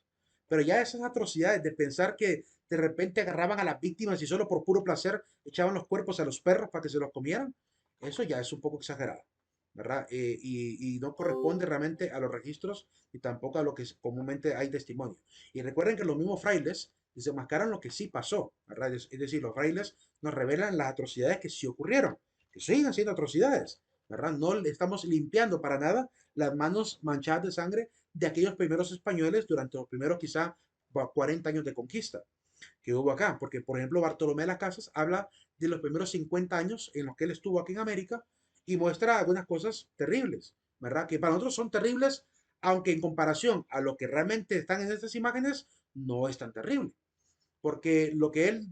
Pero ya esas atrocidades de pensar que de repente agarraban a las víctimas y solo por puro placer echaban los cuerpos a los perros para que se los comieran, eso ya es un poco exagerado, ¿verdad? Y no corresponde realmente a los registros y tampoco a lo que comúnmente hay testimonio. Y recuerden que los mismos frailes desenmascaran lo que sí pasó, ¿verdad? Es decir, los frailes nos revelan las atrocidades que sí ocurrieron, que siguen siendo atrocidades, ¿verdad? No le estamos limpiando para nada las manos manchadas de sangre de aquellos primeros españoles durante los primeros quizá 40 años de conquista que hubo acá, porque por ejemplo Bartolomé de las Casas habla de los primeros 50 años en los que él estuvo aquí en América y muestra algunas cosas terribles, ¿verdad? Que para nosotros son terribles, aunque en comparación a lo que realmente están en estas imágenes, no es tan terrible. Porque lo que él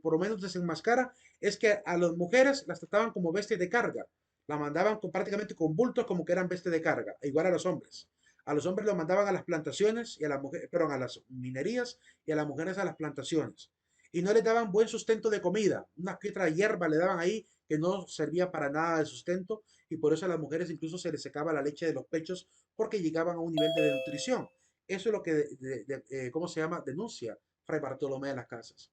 por lo menos desenmascara es que a las mujeres las trataban como bestias de carga. La mandaban prácticamente con bultos como que eran bestias de carga, igual a los hombres. A los hombres los mandaban a las plantaciones y a las mujeres, perdón, a las minerías y a las mujeres a las plantaciones. Y no les daban buen sustento de comida. Una que otra hierba le daban ahí que no servía para nada de sustento y por eso a las mujeres incluso se les secaba la leche de los pechos porque llegaban a un nivel de desnutrición. Eso es lo que, ¿cómo se llama? Denuncia Fray Bartolomé de las Casas.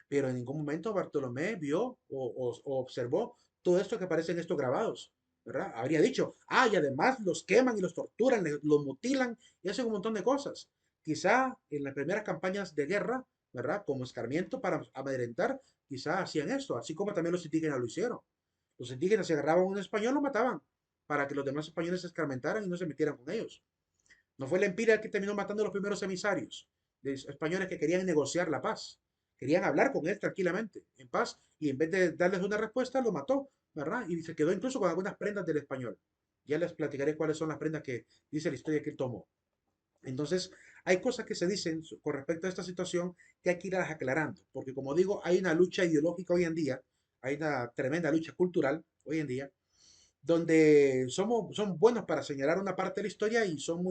Pero en ningún momento Bartolomé vio o observó todo esto que aparece en estos grabados, ¿verdad? Habría dicho, ah, y además los queman y los torturan, los mutilan y hacen un montón de cosas. Quizá en las primeras campañas de guerra, ¿verdad? Como escarmiento para amedrentar, quizá hacían esto, así como también los indígenas lo hicieron. Los indígenas se agarraban a un español, lo mataban, para que los demás españoles se escarmentaran y no se metieran con ellos. No fue la Empira el que terminó matando a los primeros emisarios de españoles que querían negociar la paz. Querían hablar con él tranquilamente, en paz, y en vez de darles una respuesta, lo mató, ¿verdad? Y se quedó incluso con algunas prendas del español. Ya les platicaré cuáles son las prendas que dice la historia que él tomó. Entonces, hay cosas que se dicen con respecto a esta situación que hay que irlas aclarando, porque como digo, hay una lucha ideológica hoy en día, hay una tremenda lucha cultural hoy en día, donde son buenos para señalar una parte de la historia y son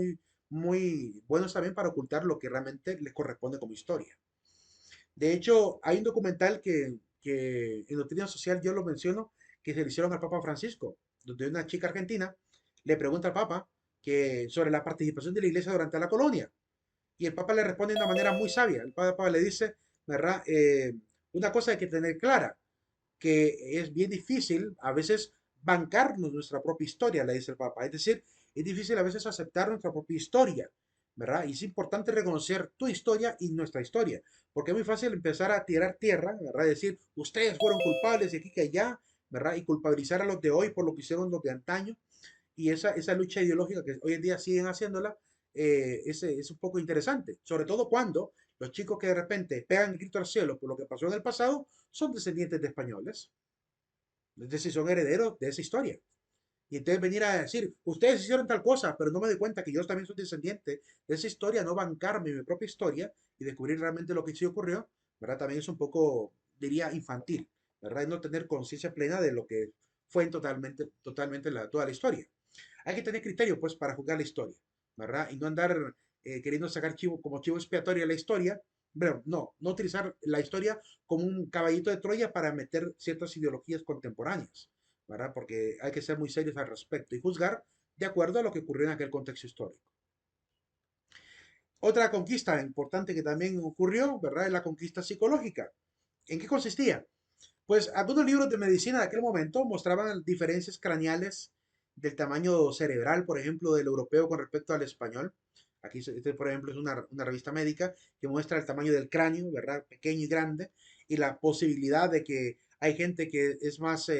muy buenos también para ocultar lo que realmente les corresponde como historia. De hecho, hay un documental que en Doctrina Social yo lo menciono, que se le hicieron al Papa Francisco, donde una chica argentina le pregunta al Papa sobre la participación de la iglesia durante la colonia. Y el Papa le responde de una manera muy sabia. El Papa le dice, ¿verdad? Una cosa hay que tener clara, que es bien difícil a veces bancarnos nuestra propia historia, le dice el Papa. Es decir, es difícil a veces aceptar nuestra propia historia, ¿verdad? Y es importante reconocer tu historia y nuestra historia, porque es muy fácil empezar a tirar tierra, ¿verdad? Decir, ustedes fueron culpables y aquí que allá, ¿verdad? Y culpabilizar a los de hoy por lo que hicieron los de antaño. Y esa lucha ideológica que hoy en día siguen haciéndola, es un poco interesante, sobre todo cuando los chicos que de repente pegan el grito al cielo por lo que pasó en el pasado son descendientes de españoles, es decir, son herederos de esa historia. Y entonces venir a decir, ustedes hicieron tal cosa, pero no me doy cuenta que yo también soy descendiente de esa historia, no bancarme mi propia historia y descubrir realmente lo que sí ocurrió, ¿verdad? También es un poco, diría, infantil, ¿verdad? Y no tener conciencia plena de lo que fue totalmente toda la historia. Hay que tener criterio, pues, para juzgar la historia, ¿verdad? Y no andar queriendo sacar como chivo expiatorio a la historia. Bueno, no utilizar la historia como un caballito de Troya para meter ciertas ideologías contemporáneas, ¿verdad? Porque hay que ser muy serios al respecto y juzgar de acuerdo a lo que ocurrió en aquel contexto histórico. Otra conquista importante que también ocurrió, ¿verdad? Es la conquista psicológica. ¿En qué consistía? Pues algunos libros de medicina de aquel momento mostraban diferencias craneales del tamaño cerebral, por ejemplo, del europeo con respecto al español. Aquí, este, por ejemplo, es una revista médica que muestra el tamaño del cráneo, ¿verdad? Pequeño y grande, y la posibilidad de que hay gente que es más,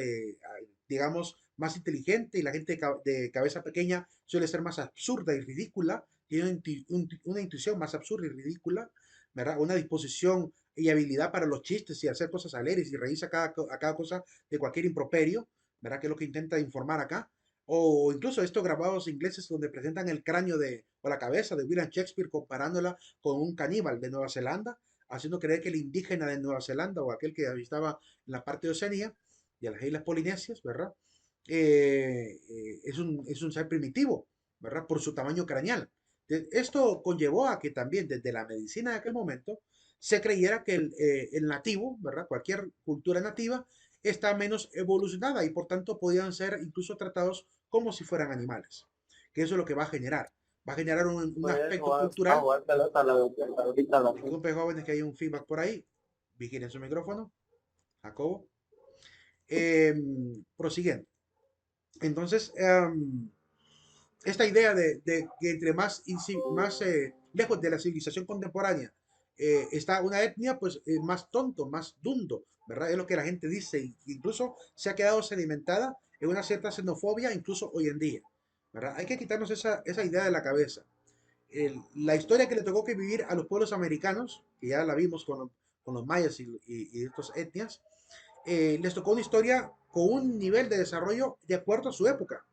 digamos, más inteligente y la gente de cabeza pequeña suele ser más absurda y ridícula, tiene una intuición más absurda y ridícula, ¿verdad? Una disposición y habilidad para los chistes y hacer cosas alegres y reírse a cada cosa de cualquier improperio, ¿verdad? Que es lo que intenta informar acá. O incluso estos grabados ingleses donde presentan el cráneo o la cabeza de William Shakespeare comparándola con un caníbal de Nueva Zelanda, haciendo creer que el indígena de Nueva Zelanda o aquel que habitaba en la parte de Oceanía y a las islas polinesias, ¿verdad? Es un ser primitivo, ¿verdad? Por su tamaño craneal. Esto conllevó a que también desde la medicina de aquel momento se creyera que el nativo, ¿verdad? Cualquier cultura nativa está menos evolucionada y por tanto podían ser incluso tratados como si fueran animales. Que eso es lo que va a generar. Va a generar un Puedes aspecto jugar, a cultural. jugar pelota, ahorita lo que Disculpe, jóvenes, que hay un feedback por ahí. Vigilen su micrófono. Jacobo. Prosiguiendo. Entonces, esta idea de que entre más lejos de la civilización contemporánea está una etnia, pues más tonto, más dundo, ¿verdad? Es lo que la gente dice, e incluso se ha quedado sedimentada en una cierta xenofobia, incluso hoy en día, ¿verdad? Hay que quitarnos esa idea de la cabeza. La historia que le tocó que vivir a los pueblos americanos, que ya la vimos con los mayas y estas etnias, les tocó una historia con un nivel de desarrollo de acuerdo a su época.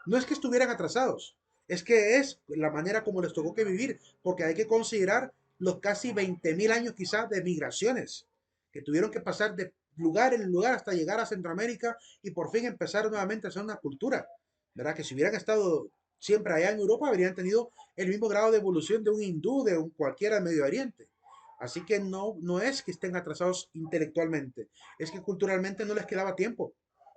No es que estuvieran atrasados, es que es la manera como les tocó que vivir, porque hay que considerar los casi 20.000 años quizás de migraciones, que tuvieron que pasar de lugar en lugar hasta llegar a Centroamérica y por fin empezar nuevamente a hacer una cultura, ¿verdad? Que si hubieran estado siempre allá en Europa, habrían tenido el mismo grado de evolución de un hindú, de un cualquiera del Medio Oriente. Así que no es que estén atrasados intelectualmente, es que culturalmente no les quedaba tiempo,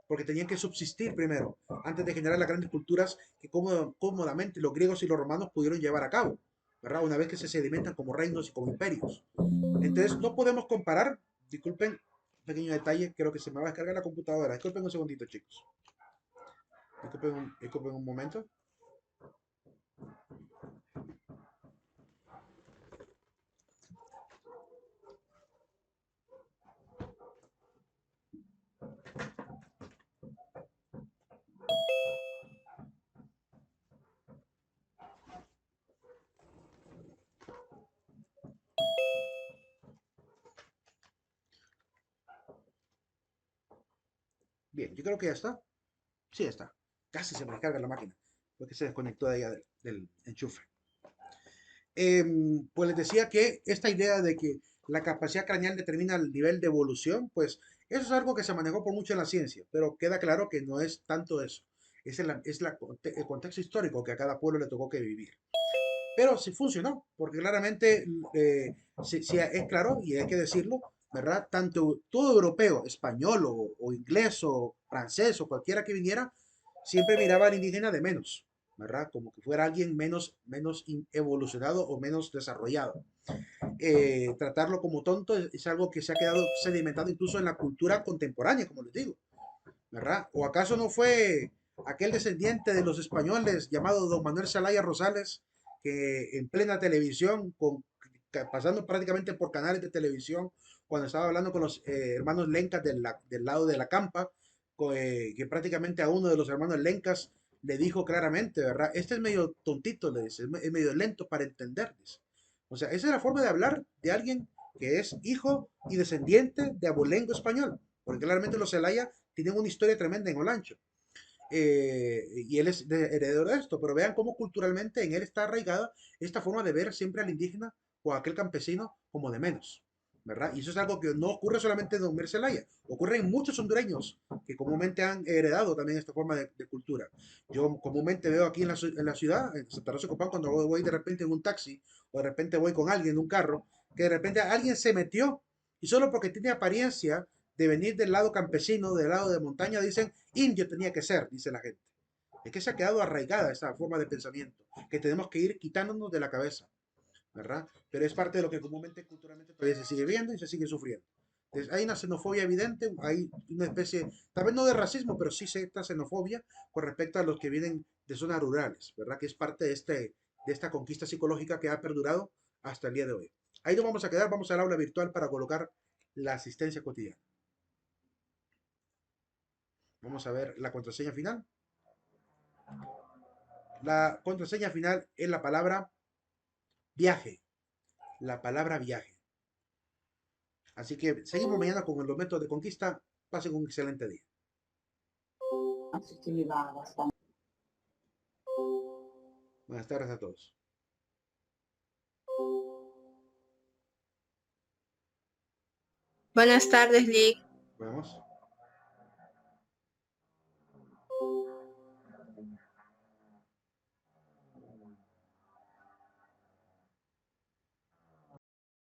porque tenían que subsistir primero, antes de generar las grandes culturas que cómodamente los griegos y los romanos pudieron llevar a cabo, ¿verdad? Una vez que se sedimentan como reinos y como imperios. Entonces, no podemos comparar, disculpen, pequeño detalle, creo que se me va a descargar la computadora. Disculpen un segundito, chicos. Disculpen un momento. Bien, yo creo que ya está. Sí, ya está. Casi se me descarga la máquina, porque se desconectó de allá del enchufe. Pues les decía que esta idea de que la capacidad craneal determina el nivel de evolución, pues eso es algo que se manejó por mucho en la ciencia, pero queda claro que no es tanto eso. El contexto histórico que a cada pueblo le tocó que vivir. Pero sí funcionó, porque claramente sí es claro, y hay que decirlo, ¿verdad? Tanto todo europeo, español o inglés o francés o cualquiera que viniera, siempre miraba al indígena de menos, ¿verdad? Como que fuera alguien menos evolucionado o menos desarrollado. Tratarlo como tonto es algo que se ha quedado sedimentado incluso en la cultura contemporánea, como les digo, ¿verdad? ¿O acaso no fue aquel descendiente de los españoles llamado don Manuel Zelaya Rosales, que en plena televisión, pasando prácticamente por canales de televisión, cuando estaba hablando con los hermanos Lencas del lado de la Campa, que prácticamente a uno de los hermanos Lencas le dijo claramente, ¿verdad? Este es medio tontito, le dice, es medio lento para entender, dice. O sea, esa es la forma de hablar de alguien que es hijo y descendiente de abolengo español, porque claramente los Zelaya tienen una historia tremenda en Olancho. Y él es heredero de esto, pero vean cómo culturalmente en él está arraigada esta forma de ver siempre al indígena o a aquel campesino como de menos, ¿verdad? Y eso es algo que no ocurre solamente en Don Mir Zelaya, ocurre en muchos hondureños que comúnmente han heredado también esta forma de cultura. Yo comúnmente veo aquí en la ciudad, en Santa Rosa de Copán, cuando voy de repente en un taxi o de repente voy con alguien en un carro, que de repente alguien se metió y solo porque tiene apariencia de venir del lado campesino, del lado de montaña, dicen, indio tenía que ser, dice la gente. Es que se ha quedado arraigada esa forma de pensamiento, que tenemos que ir quitándonos de la cabeza, ¿verdad? Pero es parte de lo que comúnmente, culturalmente, todavía se sigue viendo y se sigue sufriendo. Entonces, hay una xenofobia evidente, hay una especie, tal vez no de racismo, pero sí cierta xenofobia con respecto a los que vienen de zonas rurales, ¿verdad? Que es parte de esta conquista psicológica que ha perdurado hasta el día de hoy. Ahí nos vamos a quedar, vamos al aula virtual para colocar la asistencia cotidiana. Vamos a ver la contraseña final. La contraseña final es la palabra viaje. La palabra viaje. Así que seguimos mañana con los métodos de conquista. Pasen un excelente día. Buenas tardes a todos. Buenas tardes, Lick. Vamos.